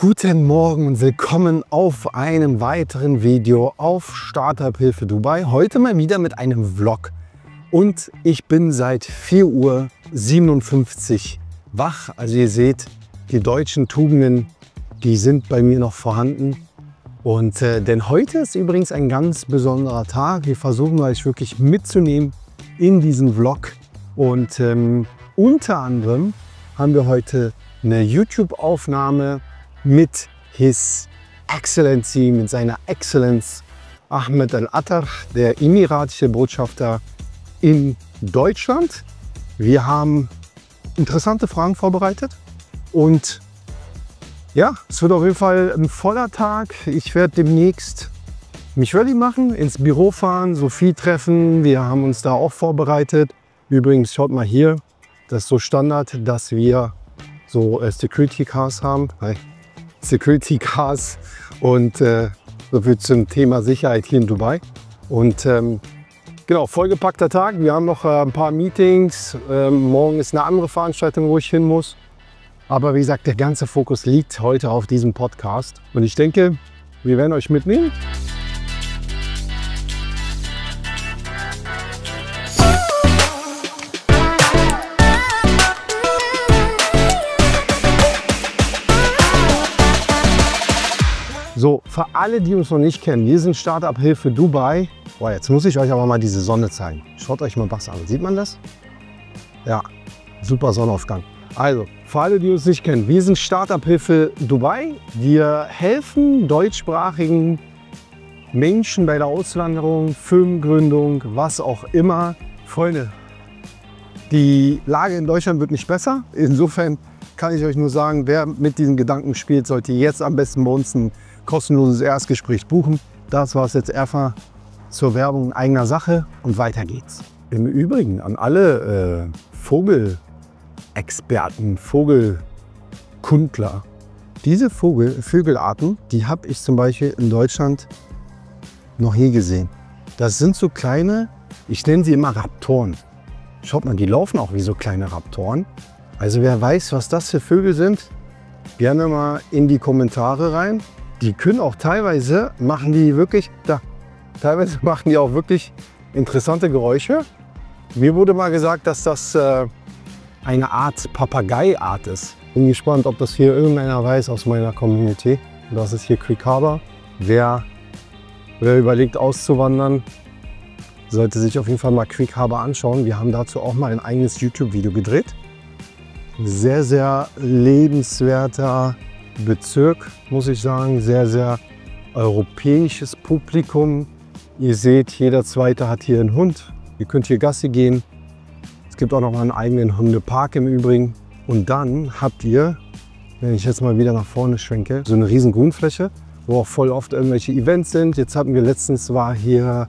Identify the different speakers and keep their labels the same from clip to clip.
Speaker 1: Guten Morgen und willkommen auf einem weiteren Video auf Startup-Hilfe Dubai. Heute mal wieder mit einem Vlog. Und ich bin seit 4:57 Uhr wach. Also ihr seht, die deutschen Tugenden, die sind bei mir noch vorhanden. Und denn heute ist übrigens ein ganz besonderer Tag. Wir versuchen euch wirklich mitzunehmen in diesen Vlog. Und unter anderem haben wir heute eine YouTube-Aufnahme mit His Excellency, mit seiner Exzellenz Ahmed Al-Attar, der emiratische Botschafter in Deutschland. Wir haben interessante Fragen vorbereitet und ja, es wird auf jeden Fall ein voller Tag. Ich werde demnächst mich ready machen, ins Büro fahren, Sophie treffen. Wir haben uns da auch vorbereitet. Übrigens, schaut mal hier, das ist so Standard, dass wir so Security Cars haben. Security Cars und so viel zum Thema Sicherheit hier in Dubai. Und genau, vollgepackter Tag. Wir haben noch ein paar Meetings. Morgen ist eine andere Veranstaltung, wo ich hin muss. Aber wie gesagt, der ganze Fokus liegt heute auf diesem Podcast. Und ich denke, wir werden euch mitnehmen. So, für alle, die uns noch nicht kennen, wir sind Startup-Hilfe Dubai. Boah, jetzt muss ich euch aber mal diese Sonne zeigen. Schaut euch mal was an. Sieht man das? Ja, super Sonnenaufgang. Also, für alle, die uns nicht kennen, wir sind Startup-Hilfe Dubai. Wir helfen deutschsprachigen Menschen bei der Auswanderung, Firmengründung, was auch immer. Freunde, die Lage in Deutschland wird nicht besser. Insofern kann ich euch nur sagen, wer mit diesen Gedanken spielt, sollte jetzt am besten bei uns ein kostenloses Erstgespräch buchen. Das war es jetzt erstmal zur Werbung in eigener Sache und weiter geht's. Im Übrigen an alle Vogelexperten, Vogelkundler. Diese Vogelarten, die habe ich zum Beispiel in Deutschland noch nie gesehen. Das sind so kleine, ich nenne sie immer Raptoren. Schaut mal, die laufen auch wie so kleine Raptoren. Also wer weiß, was das für Vögel sind, gerne mal in die Kommentare rein. Die können auch teilweise, machen die auch wirklich interessante Geräusche. Mir wurde mal gesagt, dass das eine Art Papageiart ist. Bin gespannt, ob das hier irgendeiner weiß aus meiner Community. Das ist hier Creek Harbor. Wer überlegt auszuwandern, sollte sich auf jeden Fall mal Creek Harbor anschauen. Wir haben dazu auch mal ein eigenes YouTube-Video gedreht. Sehr, sehr lebenswerter Bezirk, muss ich sagen. Sehr, sehr europäisches Publikum. Ihr seht, jeder Zweite hat hier einen Hund. Ihr könnt hier Gassi gehen. Es gibt auch noch mal einen eigenen Hundepark im Übrigen. Und dann habt ihr, wenn ich jetzt mal wieder nach vorne schwenke, so eine riesen Grünfläche, wo auch voll oft irgendwelche Events sind. Jetzt hatten wir letztens, war hier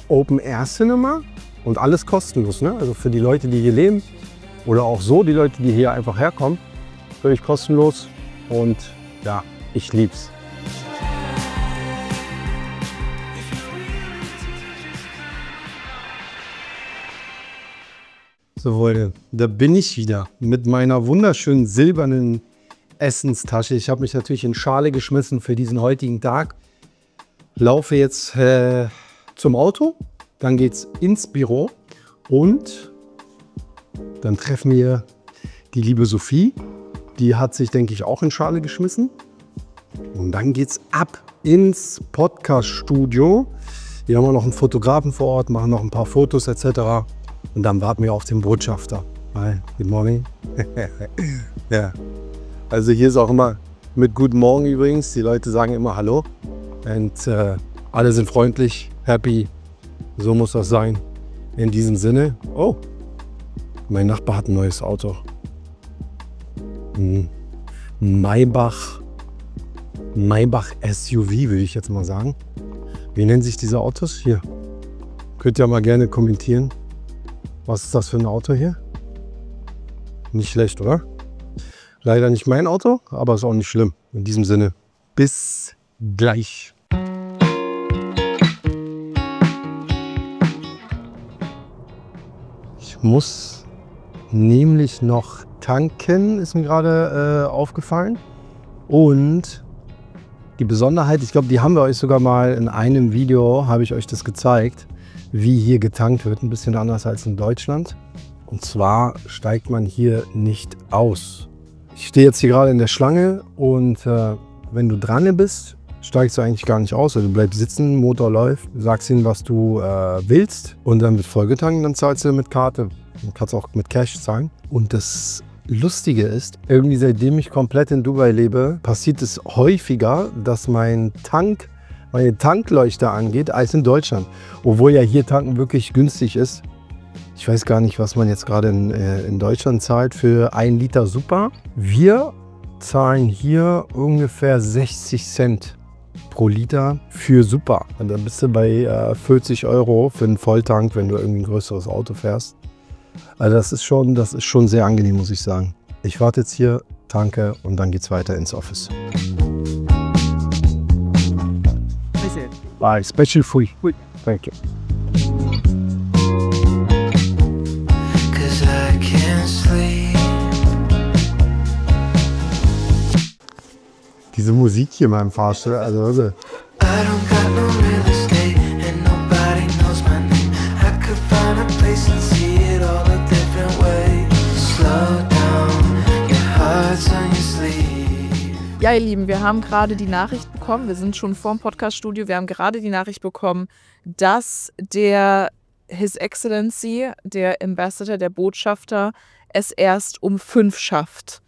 Speaker 1: Open Air Cinema und alles kostenlos, ne? Also für die Leute, die hier leben. Oder auch so, die Leute, die hier einfach herkommen, völlig kostenlos und ja, ich lieb's. So Freunde, da bin ich wieder mit meiner wunderschönen silbernen Essenstasche. Ich habe mich natürlich in Schale geschmissen für diesen heutigen Tag. Laufe jetzt zum Auto, dann geht's ins Büro und dann treffen wir die liebe Sophie. Die hat sich, denke ich, auch in Schale geschmissen. Und dann geht's ab ins Podcast-Studio. Hier haben wir noch einen Fotografen vor Ort, machen noch ein paar Fotos etc. Und dann warten wir auf den Botschafter. Hi, good morning. Ja. Also hier ist auch immer mit Guten Morgen übrigens. Die Leute sagen immer Hallo. Und alle sind freundlich, happy. So muss das sein. In diesem Sinne. Oh. Mein Nachbar hat ein neues Auto. Maybach SUV, würde ich jetzt mal sagen. Wie nennen sich diese Autos? Hier. Könnt ihr mal gerne kommentieren. Was ist das für ein Auto hier? Nicht schlecht, oder? Leider nicht mein Auto, aber ist auch nicht schlimm. In diesem Sinne, bis gleich. Ich muss nämlich noch tanken, ist mir gerade aufgefallen. Und die Besonderheit, ich glaube, die haben wir euch sogar mal in einem Video, habe ich euch das gezeigt, wie hier getankt wird. Ein bisschen anders als in Deutschland. Und zwar steigt man hier nicht aus. Ich stehe jetzt hier gerade in der Schlange und wenn du dran bist, steigst du eigentlich gar nicht aus. Also du bleibst sitzen, Motor läuft, sagst ihnen, was du willst und dann wird vollgetankt und dann zahlst du mit Karte. Du kannst auch mit Cash zahlen. Und das Lustige ist, irgendwie seitdem ich komplett in Dubai lebe, passiert es häufiger, dass meine Tankleuchte angeht, als in Deutschland. Obwohl ja hier tanken wirklich günstig ist. Ich weiß gar nicht, was man jetzt gerade in Deutschland zahlt für 1 Liter Super. Wir zahlen hier ungefähr 60 Cent pro Liter für Super. Und dann bist du bei 40 € für einen Volltank, wenn du irgendwie ein größeres Auto fährst. Also das ist schon sehr angenehm, muss ich sagen. Ich warte jetzt hier, tanke und dann geht's weiter ins Office. Bye, special free. Thank you. Diese Musik hier in meinem Fahrstuhl, also
Speaker 2: ja, ihr Lieben, wir haben gerade die Nachricht bekommen, wir sind schon vorm Podcast-Studio, wir haben gerade die Nachricht bekommen, dass der His Excellency, der Ambassador, der Botschafter, es erst um 5 schafft,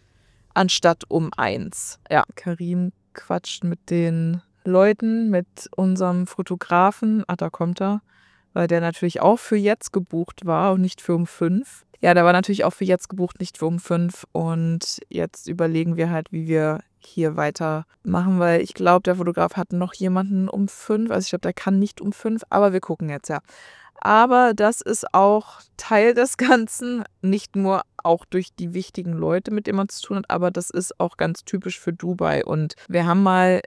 Speaker 2: anstatt um 1. Ja, Karim quatscht mit den Leuten, mit unserem Fotografen, da kommt er, weil der natürlich auch für jetzt gebucht war und nicht für um 5. Ja, der war natürlich auch für jetzt gebucht, nicht für um 5 und jetzt überlegen wir halt, wie wir hier weitermachen, weil ich glaube, der Fotograf hat noch jemanden um 5, also ich glaube, der kann nicht um 5, aber wir gucken jetzt, ja. Aber das ist auch Teil des Ganzen, nicht nur auch durch die wichtigen Leute, mit denen man zu tun hat, aber das ist auch ganz typisch für Dubai. Und wir haben mal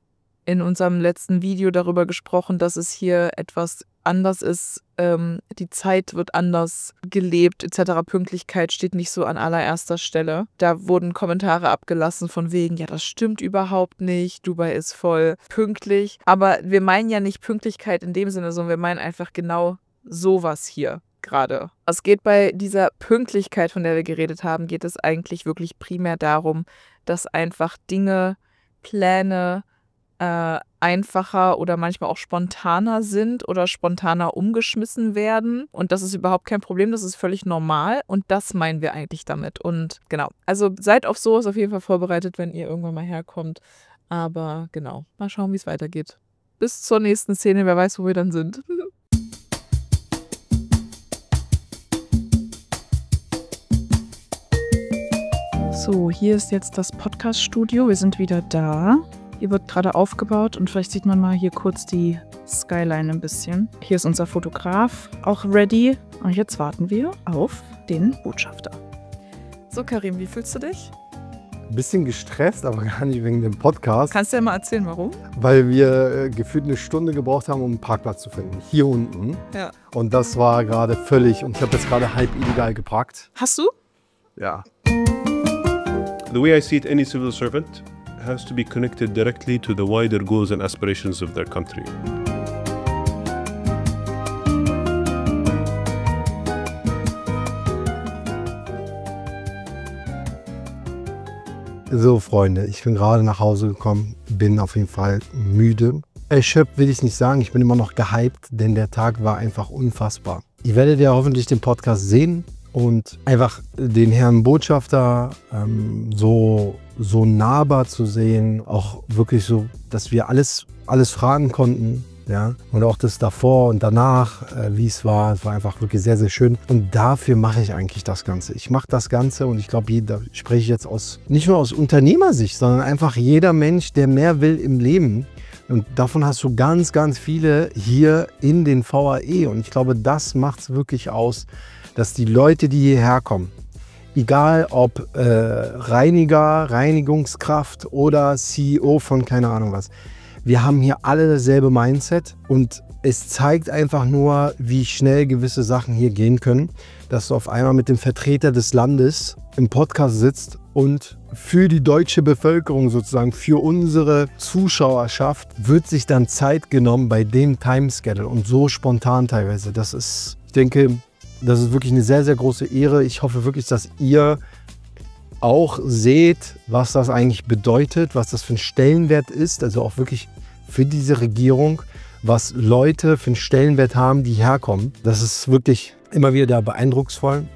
Speaker 2: in unserem letzten Video darüber gesprochen, dass es hier etwas anders ist. Die Zeit wird anders gelebt, etc. Pünktlichkeit steht nicht so an allererster Stelle. Da wurden Kommentare abgelassen von wegen, ja, das stimmt überhaupt nicht, Dubai ist voll pünktlich. Aber wir meinen ja nicht Pünktlichkeit in dem Sinne, sondern wir meinen einfach genau sowas hier gerade. Es geht bei dieser Pünktlichkeit, von der wir geredet haben, geht es eigentlich wirklich primär darum, dass einfach Dinge, Pläne einfacher oder manchmal auch spontaner sind oder spontaner umgeschmissen werden. Und das ist überhaupt kein Problem, das ist völlig normal und das meinen wir eigentlich damit. Und genau, also seid auf sowas auf jeden Fall vorbereitet, wenn ihr irgendwann mal herkommt. Aber genau, mal schauen, wie es weitergeht. Bis zur nächsten Szene, wer weiß, wo wir dann sind. So, hier ist jetzt das Podcast-Studio. Wir sind wieder da. Hier wird gerade aufgebaut und vielleicht sieht man mal hier kurz die Skyline ein bisschen. Hier ist unser Fotograf auch ready. Und jetzt warten wir auf den Botschafter. So, Karim, wie fühlst du dich?
Speaker 1: ein bisschen gestresst, aber gar nicht wegen dem Podcast.
Speaker 2: Kannst du ja mal erzählen, warum?
Speaker 1: Weil wir gefühlt eine Stunde gebraucht haben, um einen Parkplatz zu finden. Hier unten.
Speaker 2: Ja.
Speaker 1: Und das war gerade völlig, und ich habe jetzt gerade halb illegal geparkt.
Speaker 2: Hast du?
Speaker 1: Ja.
Speaker 3: The way I see it, any civil servant has to be connected directly to the wider goals and aspirations of their country.
Speaker 1: So, Freunde, ich bin gerade nach Hause gekommen, bin auf jeden Fall müde. Erschöpft will ich nicht sagen, ich bin immer noch gehypt, denn der Tag war einfach unfassbar. Ihr werdet ja hoffentlich den Podcast sehen und einfach den Herrn Botschafter so nahbar zu sehen, auch wirklich so, dass wir alles fragen konnten. Ja, und auch das davor und danach, wie es war einfach wirklich sehr, sehr schön. Und dafür mache ich eigentlich das Ganze. Ich mache das Ganze und ich glaube, da spreche ich jetzt nicht nur aus Unternehmersicht, sondern einfach jeder Mensch, der mehr will im Leben. Und davon hast du ganz, ganz viele hier in den VAE. Und ich glaube, das macht es wirklich aus, dass die Leute, die hierher kommen, egal ob Reiniger, Reinigungskraft oder CEO von keine Ahnung was, Wir haben hier alle dasselbe Mindset und es zeigt einfach nur, wie schnell gewisse Sachen hier gehen können, dass du auf einmal mit dem Vertreter des Landes im Podcast sitzt und für die deutsche Bevölkerung sozusagen, für unsere Zuschauerschaft, wird sich dann Zeit genommen bei dem Timeschedule und so spontan teilweise. Ich denke, das ist wirklich eine sehr, sehr große Ehre. Ich hoffe wirklich, dass ihr auch seht, was das eigentlich bedeutet, was das für ein Stellenwert ist, also auch wirklich für diese Regierung, was Leute für einen Stellenwert haben, die herkommen. Das ist wirklich immer wieder beeindruckend.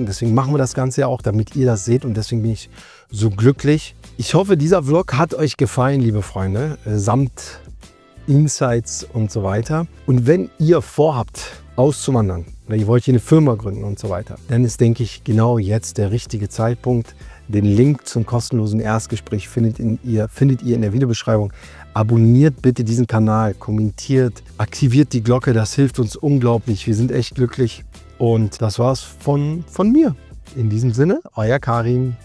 Speaker 1: Deswegen machen wir das Ganze ja auch, damit ihr das seht und deswegen bin ich so glücklich. Ich hoffe, dieser Vlog hat euch gefallen, liebe Freunde, samt Insights und so weiter. Und wenn ihr vorhabt, auszuwandern oder ihr wollt hier eine Firma gründen und so weiter, dann ist, denke ich, genau jetzt der richtige Zeitpunkt. Den Link zum kostenlosen Erstgespräch findet ihr in der Videobeschreibung. Abonniert bitte diesen Kanal, kommentiert, aktiviert die Glocke, das hilft uns unglaublich. Wir sind echt glücklich und das war's von mir. In diesem Sinne, euer Karim.